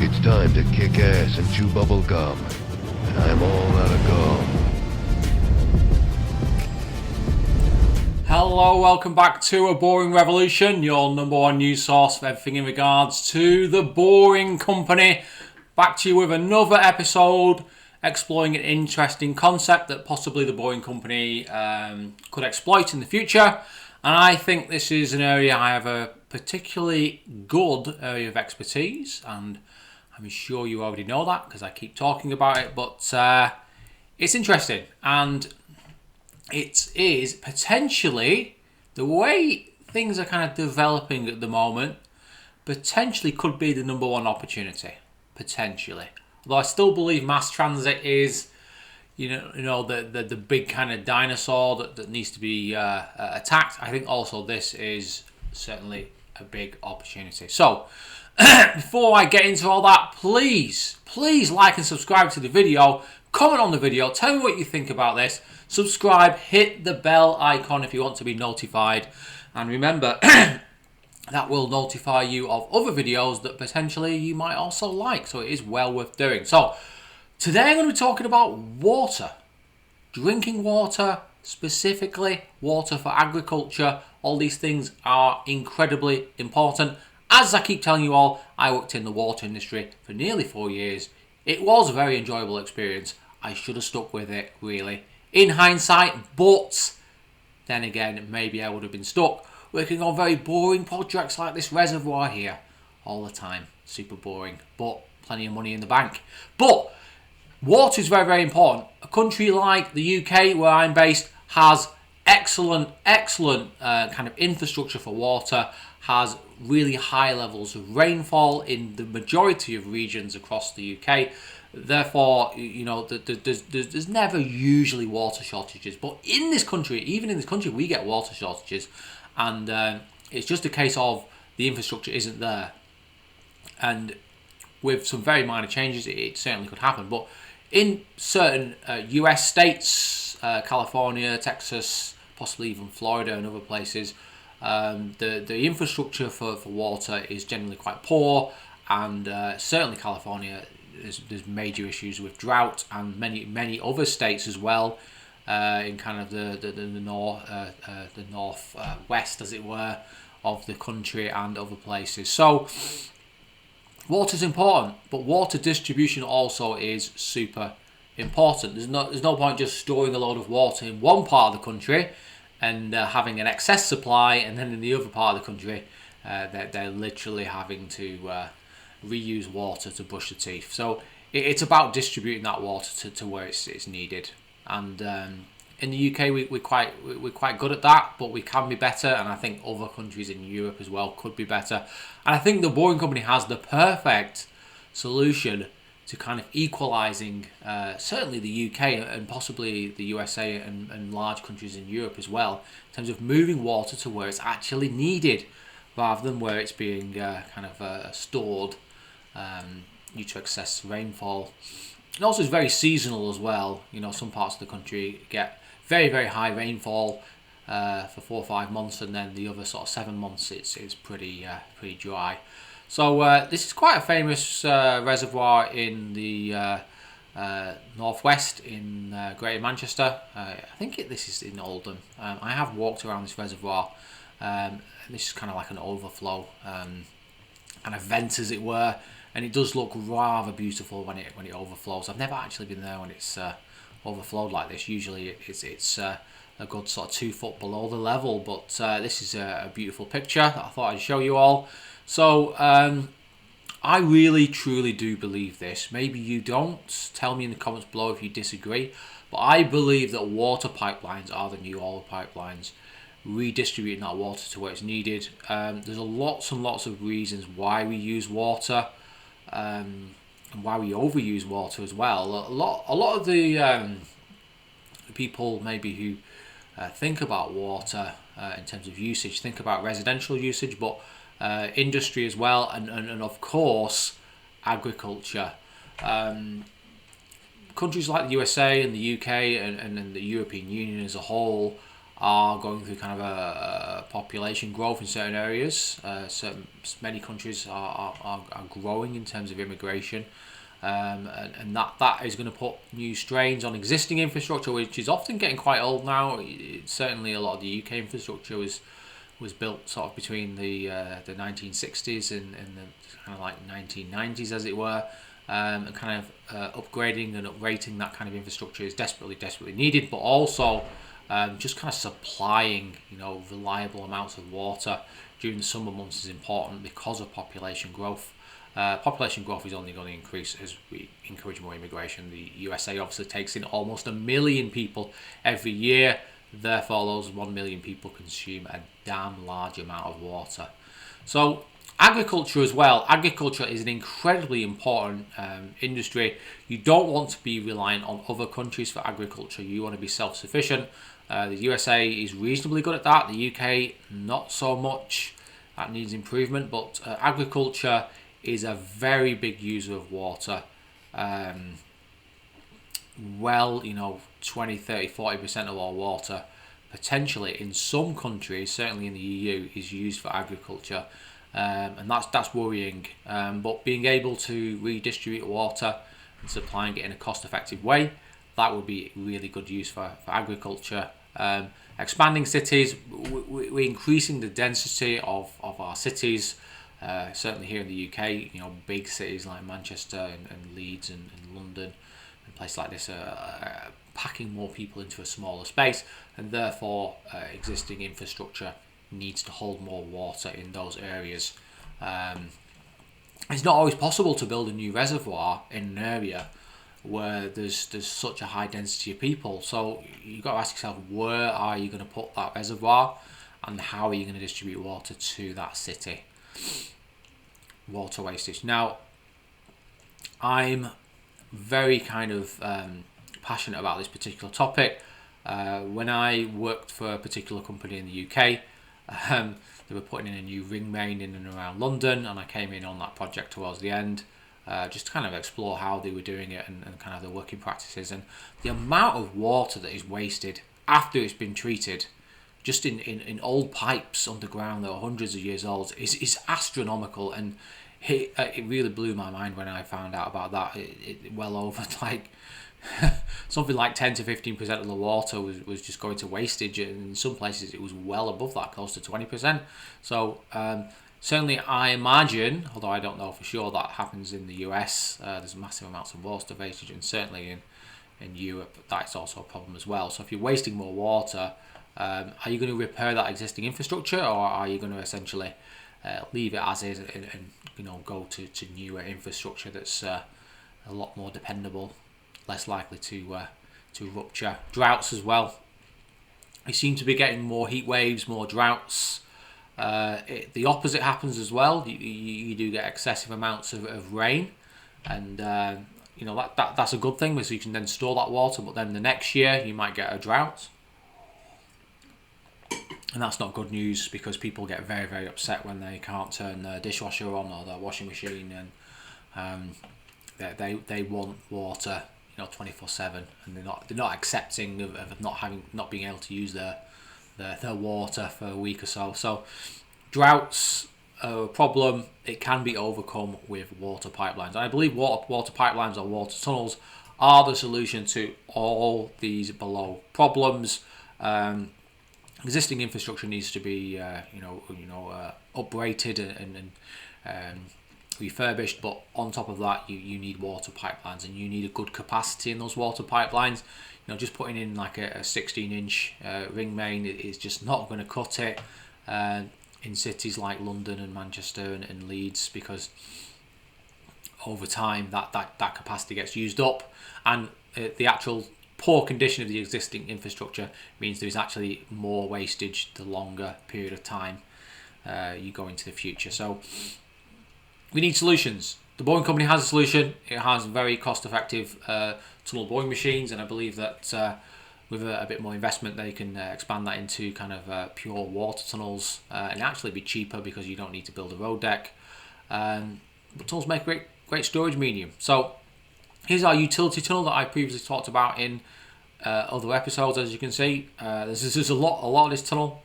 It's time to kick ass and chew bubble gum. And I'm all out of gum. Hello, welcome back to A Boring Revolution, your number one news source for everything in regards to the Boring Company. Back to you with another episode exploring an interesting concept that possibly the Boring Company could exploit in the future. And I think this is an area I have a particularly good area of expertise, and I'm sure you already know that because I keep talking about it, but it's interesting, and it is potentially, the way things are kind of developing at the moment, potentially could be the number one opportunity, potentially. Although I still believe mass transit is, the big kind of dinosaur that needs to be attacked. I think also this is certainly a big opportunity. So, before I get into all that, please like and subscribe to the video, comment on the video, tell me what you think about this, subscribe, hit the bell icon if you want to be notified, and remember that will notify you of other videos that potentially you might also like, so it is well worth doing. So today I'm going to be talking about water, drinking water, specifically water for agriculture. All these things are incredibly important. As I keep telling you all, I worked in the water industry for nearly 4 years. It was a very enjoyable experience. I should have stuck with it, really, in hindsight, but then again, maybe I would have been stuck working on very boring projects like this reservoir here all the time. Super boring, but plenty of money in the bank. But water is very, very important. A country like the UK, where I'm based, has excellent kind of infrastructure for water, has really high levels of rainfall in the majority of regions across the UK. Therefore, there's never usually water shortages. But in this country, even in this country, we get water shortages. And it's just a case of the infrastructure isn't there. And with some very minor changes, it certainly could happen. But in certain US states, California, Texas, possibly even Florida and other places, the infrastructure for water is generally quite poor, and certainly California, there's major issues with drought, and many other states as well, in kind of the north west, as it were, of the country and other places. So water's important, but water distribution also is super important. There's no point just storing a load of water in one part of the country and having an excess supply, and then in the other part of the country they're literally having to reuse water to brush the teeth. So it's about distributing that water to where it's needed. And in the UK we're quite good at that, but we can be better, and I think other countries in Europe as well could be better. And I think the Boring Company has the perfect solution to kind of equalising certainly the UK and possibly the USA and large countries in Europe as well, in terms of moving water to where it's actually needed rather than where it's being stored due to excess rainfall. And also it's very seasonal as well. Some parts of the country get very, very high rainfall for 4 or 5 months, and then the other sort of 7 months it's pretty dry. So this is quite a famous reservoir in the northwest in Greater Manchester. I think this is in Oldham. I have walked around this reservoir. This is kind of like an overflow, kind of vent, as it were, and it does look rather beautiful when it overflows. I've never actually been there when it's overflowed like this. Usually it's a good sort of 2 foot below the level, but this is a beautiful picture that I thought I'd show you all. So I really truly do believe this. Maybe you don't. Tell me in the comments below if you disagree. But I believe that water pipelines are the new oil pipelines, redistributing that water to where it's needed. There's lots and lots of reasons why we use water, and why we overuse water as well. A lot of the people maybe who think about water in terms of usage think about residential usage, but industry as well, and of course agriculture. Countries like the USA and the UK and the European Union as a whole are going through kind of a population growth in certain areas. Many countries are growing in terms of immigration, and that is going to put new strains on existing infrastructure, which is often getting quite old now. Certainly, a lot of the UK infrastructure was built sort of between the 1960s and the kind of like 1990s, as it were. And kind of upgrading and uprating that kind of infrastructure is desperately needed, but also just kind of supplying, reliable amounts of water during the summer months is important because of population growth. Population growth is only going to increase as we encourage more immigration. The USA obviously takes in almost 1 million people every year. Therefore, those 1 million people consume a damn large amount of water. So agriculture as well. Agriculture is an incredibly important industry. You don't want to be reliant on other countries for agriculture. You want to be self-sufficient. The USA is reasonably good at that. The UK, not so much. That needs improvement. But agriculture is a very big user of water. 20, 30, 40% of our water, potentially in some countries, certainly in the EU, is used for agriculture. And that's worrying. But being able to redistribute water and supplying it in a cost-effective way, that would be really good use for agriculture. Expanding cities, we're increasing the density of our cities. Certainly here in the UK, big cities like Manchester and Leeds and London and places like this are packing more people into a smaller space, and therefore existing infrastructure needs to hold more water in those areas. It's not always possible to build a new reservoir in an area where there's such a high density of people. So you've got to ask yourself, where are you going to put that reservoir, and how are you going to distribute water to that city? Water wastage. Now, I'm very kind of passionate about this particular topic. When I worked for a particular company in the UK, they were putting in a new ring main in and around London, and I came in on that project towards the end, just to kind of explore how they were doing it and kind of the working practices. And the amount of water that is wasted after it's been treated, just in old pipes underground that are hundreds of years old, is astronomical. And it really blew my mind when I found out about that. It well over like something like 10 to 15% of the water was just going to wastage, and in some places it was well above that, close to 20%. So certainly I imagine, although I don't know for sure, that happens in the US. There's massive amounts of water wastage, and certainly in Europe that's also a problem as well. So if you're wasting more water, are you going to repair that existing infrastructure, or are you going to essentially leave it as is and go to newer infrastructure that's a lot more dependable, less likely to rupture? Droughts as well. We seem to be getting more heat waves, more droughts. The opposite happens as well. You do get excessive amounts of rain, and that's a good thing, because you can then store that water. But then the next year you might get a drought, and that's not good news, because people get very, very upset when they can't turn their dishwasher on or their washing machine, and they want water 24/7, and they're not accepting of not being able to use their water for a week or so. So droughts are a problem. It can be overcome with water pipelines. And I believe water pipelines or water tunnels are the solution to all these below problems. Existing infrastructure needs to be uprated and refurbished, but on top of that you need water pipelines, and you need a good capacity in those water pipelines. Just putting in like a 16-inch ring main is just not going to cut it in cities like London and Manchester and Leeds, because over time that capacity gets used up, and the actual poor condition of the existing infrastructure means there is actually more wastage the longer period of time you go into the future. So we need solutions. The boring company has a solution. It has very cost-effective tunnel boring machines, and I believe that with a bit more investment they can expand that into kind of pure water tunnels and actually be cheaper, because you don't need to build a road deck. But tunnels make great storage medium. So here's our utility tunnel that I previously talked about in other episodes, as you can see. There's a lot of this tunnel.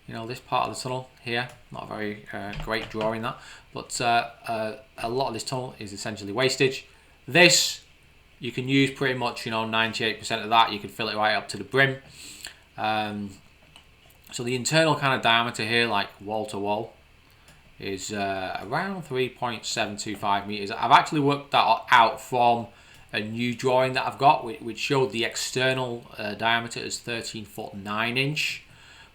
This part of the tunnel here, not a very great drawing that, but a lot of this tunnel is essentially wastage. This, you can use pretty much, 98% of that. You can fill it right up to the brim. So the internal kind of diameter here, like wall to wall, is around 3.725 meters. I've actually worked that out from a new drawing that I've got, which showed the external diameter as 13 foot 9 inch.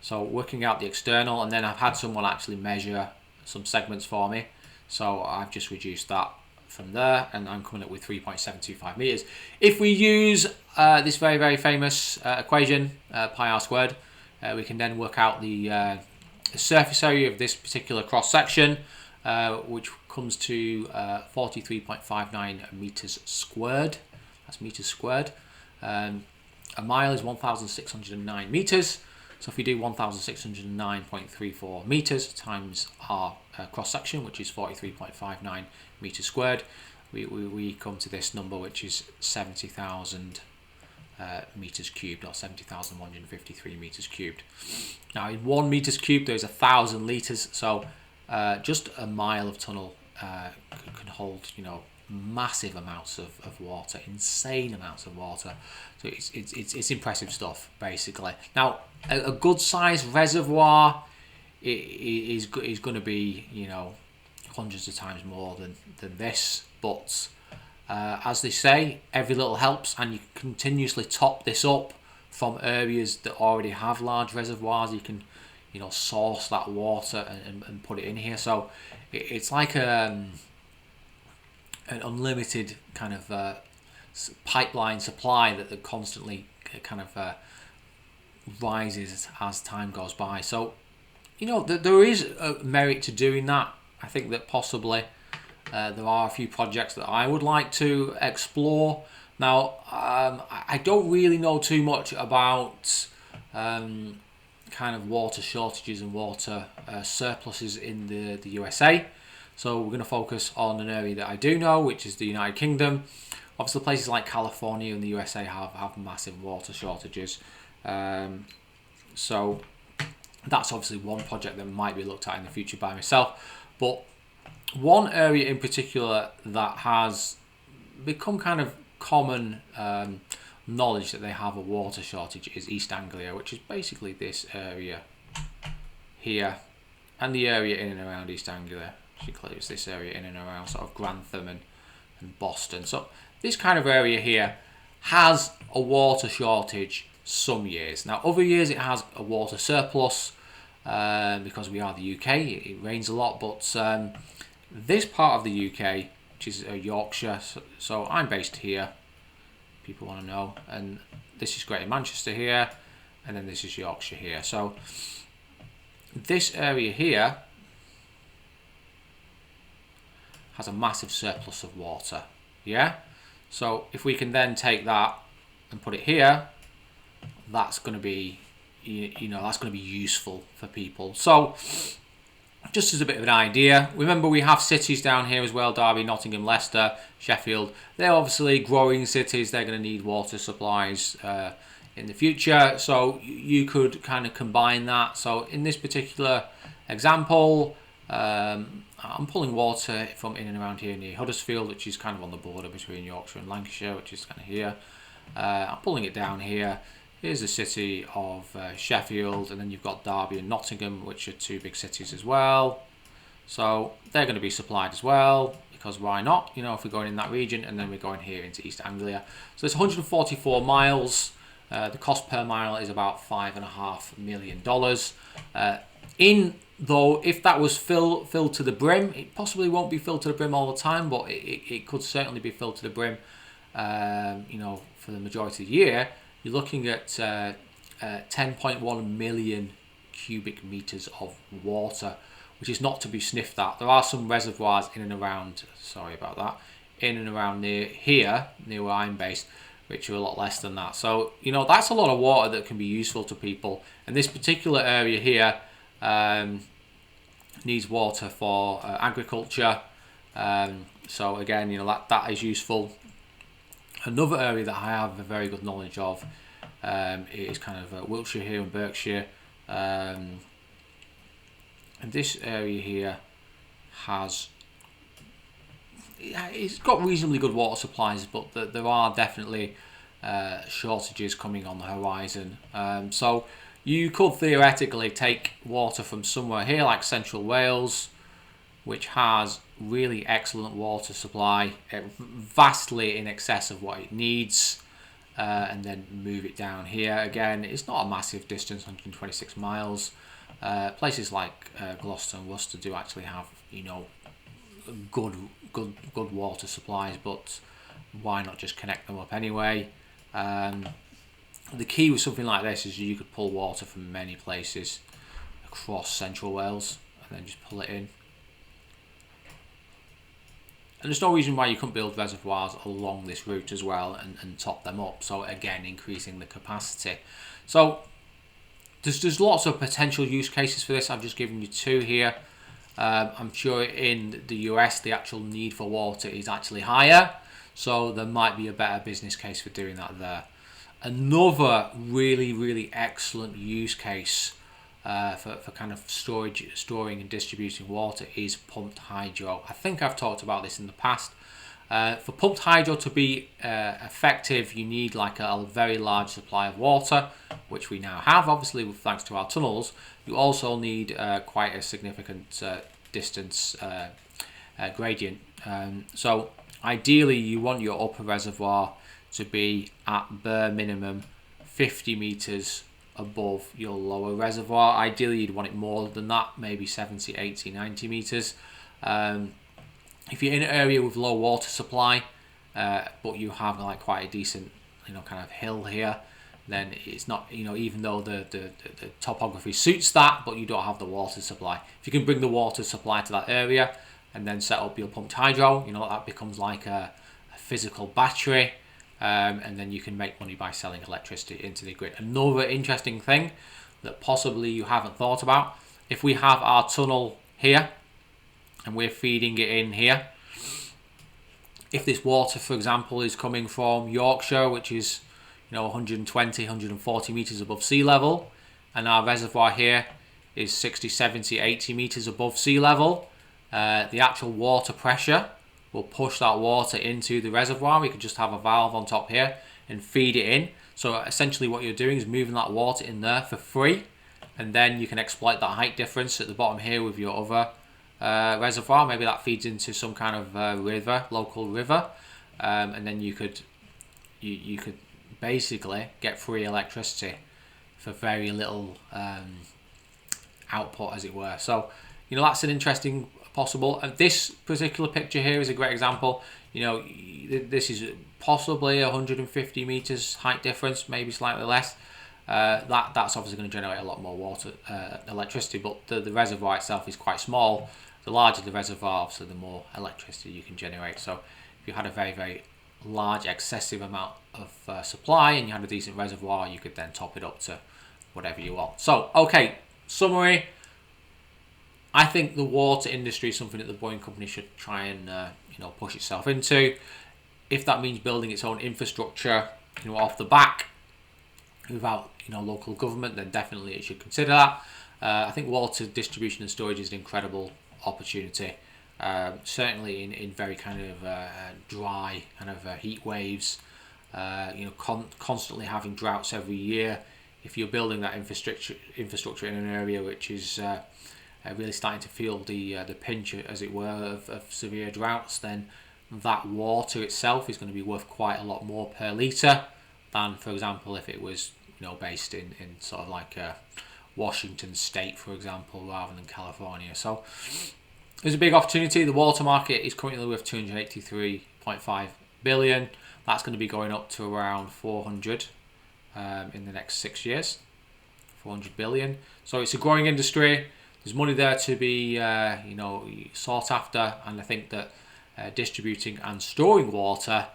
So working out the external, and then I've had someone actually measure some segments for me. So I've just reduced that from there, and I'm coming up with 3.725 meters. If we use this very, very famous equation, pi r squared, we can then work out the surface area of this particular cross section, which comes to 43.59 meters squared. That's meters squared. A mile is 1,609 meters. So if we do 1,609.34 meters times our cross section, which is 43.59 meters squared, we come to this number, which is 70,000 meters cubed, or 70,153 meters cubed. Now in 1 meters cubed there's 1,000 litres, so just a mile of tunnel can hold massive amounts of water, insane amounts of water. So it's impressive stuff, basically. Now a good sized reservoir is going to be hundreds of times more than this, but as they say, every little helps, and you can continuously top this up from areas that already have large reservoirs. You can source that water and put it in here. So it's like an unlimited kind of pipeline supply that constantly kind of rises as time goes by. So there is a merit to doing that. I think that possibly there are a few projects that I would like to explore. Now I don't really know too much about kind of water shortages and water surpluses in the USA. So we're going to focus on an area that I do know, which is the United Kingdom. Obviously places like California and the USA have massive water shortages. So that's obviously one project that might be looked at in the future by myself. But one area in particular that has become kind of common knowledge that they have a water shortage is East Anglia, which is basically this area here and the area in and around East Anglia. Which includes this area in and around sort of Grantham and Boston. So this kind of area here has a water shortage some years. Now other years it has a water surplus because we are the UK, it rains a lot, but this part of the UK, which is Yorkshire, so I'm based here, people want to know, and this is Greater Manchester here, and then this is Yorkshire here. So this area here has a massive surplus of water, yeah? So if we can then take that and put it here, that's going to be, that's going to be useful for people. So just as a bit of an idea, remember we have cities down here as well, Derby, Nottingham, Leicester, Sheffield. They're obviously growing cities. They're going to need water supplies in the future. So you could kind of combine that. So in this particular example, I'm pulling water from in and around here near Huddersfield, which is kind of on the border between Yorkshire and Lancashire, which is kind of here. I'm pulling it down here. Here's the city of Sheffield, and then you've got Derby and Nottingham, which are two big cities as well. So they're going to be supplied as well, because why not? If we're going in that region, and then we're going here into East Anglia. So it's 144 miles. The cost per mile is about $5.5 million. Though, if that was filled to the brim, it possibly won't be filled to the brim all the time, but it could certainly be filled to the brim, for the majority of the year. You're looking at 10.1 million cubic meters of water, which is not to be sniffed at. There are some reservoirs in and around, in and around near where I'm based, which are a lot less than that. So, that's a lot of water that can be useful to people. And this particular area here needs water for agriculture. So again, that is useful. Another area that I have a very good knowledge of It is kind of Wiltshire here and Berkshire. And this area here it's got reasonably good water supplies, but there are definitely shortages coming on the horizon. So you could theoretically take water from somewhere here like Central Wales, which has really excellent water supply, vastly in excess of what it needs, and then move it down here. Again, it's not a massive distance, 126 miles. Places like Gloucester and Worcester do actually have, good water supplies, but why not just connect them up anyway? The key with something like this is you could pull water from many places across Central Wales and then just pull it in. And there's no reason why you couldn't build reservoirs along this route as well and top them up. So again, increasing the capacity. So there's lots of potential use cases for this. I've just given you two here. I'm sure in the US, the actual need for water is actually higher. So there might be a better business case for doing that there. Another really, really excellent use case for kind of storing and distributing water is pumped hydro. I think I've talked about this in the past. For pumped hydro to be effective, you need like a very large supply of water, which we now have, obviously, thanks to our tunnels. You also need quite a significant distance gradient. So ideally, you want your upper reservoir to be at bare minimum 50 meters above your lower reservoir. Ideally, you'd want it more than that, maybe 70, 80, 90 meters. If you're in an area with low water supply, but you have like quite a decent, kind of hill here, then it's not, even though the topography suits that, but you don't have the water supply. If you can bring the water supply to that area and then set up your pumped hydro, that becomes like a physical battery. And then you can make money by selling electricity into the grid. Another interesting thing that possibly you haven't thought about, if we have our tunnel here and we're feeding it in here, if this water, for example, is coming from Yorkshire, which is 120, 140 meters above sea level, and our reservoir here is 60, 70, 80 meters above sea level, the actual water pressure will push that water into the reservoir. We could just have a valve on top here and feed it in. So essentially what you're doing is moving that water in there for free, and then you can exploit that height difference at the bottom here with your other reservoir. Maybe that feeds into some kind of river, local river, and then you could basically get free electricity for very little output, as it were. So that's an interesting possible. And this particular picture here is a great example. This is possibly 150 meters height difference, maybe slightly less. That's obviously going to generate a lot more water, electricity, but the reservoir itself is quite small. The larger the reservoir, obviously, the more electricity you can generate. So if you had a very, very large, excessive amount of supply and you had a decent reservoir, you could then top it up to whatever you want. So, okay, summary. I think the water industry is something that the Boeing company should try and push itself into. If that means building its own infrastructure, off the back without local government, then definitely it should consider that. I think water distribution and storage is an incredible opportunity. Certainly in very kind of dry kind of heat waves. Constantly having droughts every year. If you're building that infrastructure in an area which is really starting to feel the pinch, as it were, of severe droughts, then that water itself is going to be worth quite a lot more per litre than, for example, if it was based in sort of like Washington State, for example, rather than California. So there's a big opportunity. The water market is currently worth 283.5 billion. That's going to be going up to around 400 in the next 6 years. 400 billion. So it's a growing industry. There's money there to be sought after, and I think that distributing and storing water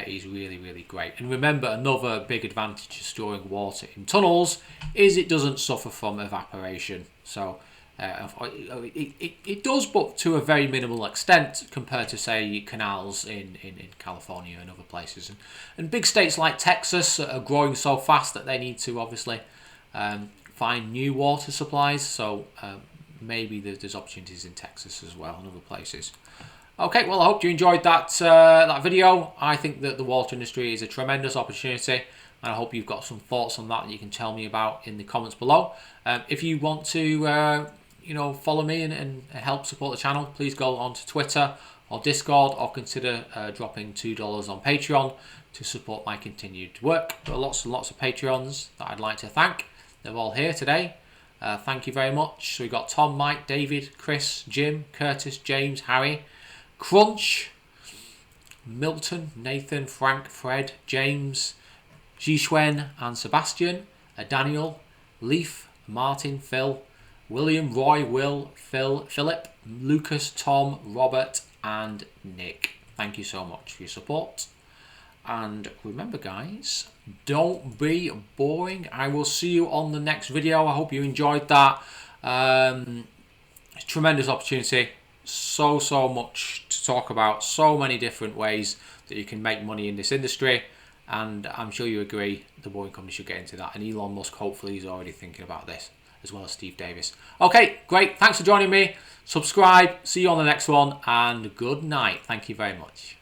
is really, really great. And remember, another big advantage of storing water in tunnels is it doesn't suffer from evaporation. So It does, but to a very minimal extent compared to, say, canals in California and other places. And big states like Texas are growing so fast that they need to obviously find new water supplies. So maybe there's opportunities in Texas as well and other places. Okay, well, I hope you enjoyed that video. I think that the water industry is a tremendous opportunity, and I hope you've got some thoughts on that you can tell me about in the comments below. If you want to follow me and help support the channel, please go on to Twitter or Discord, or consider dropping $2 on Patreon to support my continued work. There are lots and lots of Patreons that I'd like to thank. They're all here today. Thank you very much. So we've got Tom, Mike, David, Chris, Jim, Curtis, James, Harry, Crunch, Milton, Nathan, Frank, Fred, James, Jishwen and Sebastian, Daniel, Leaf, Martin, Phil, William, Roy, Will, Phil, Philip, Lucas, Tom, Robert and Nick. Thank you so much for your support. And remember, guys, don't be boring. I will see you on the next video. I hope you enjoyed that. Tremendous opportunity. So much to talk about. So many different ways that you can make money in this industry. And I'm sure you agree the boring company should get into that. And Elon Musk, hopefully, is already thinking about this, as well as Steve Davis. Okay, great. Thanks for joining me. Subscribe. See you on the next one. And good night. Thank you very much.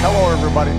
Hello, everybody.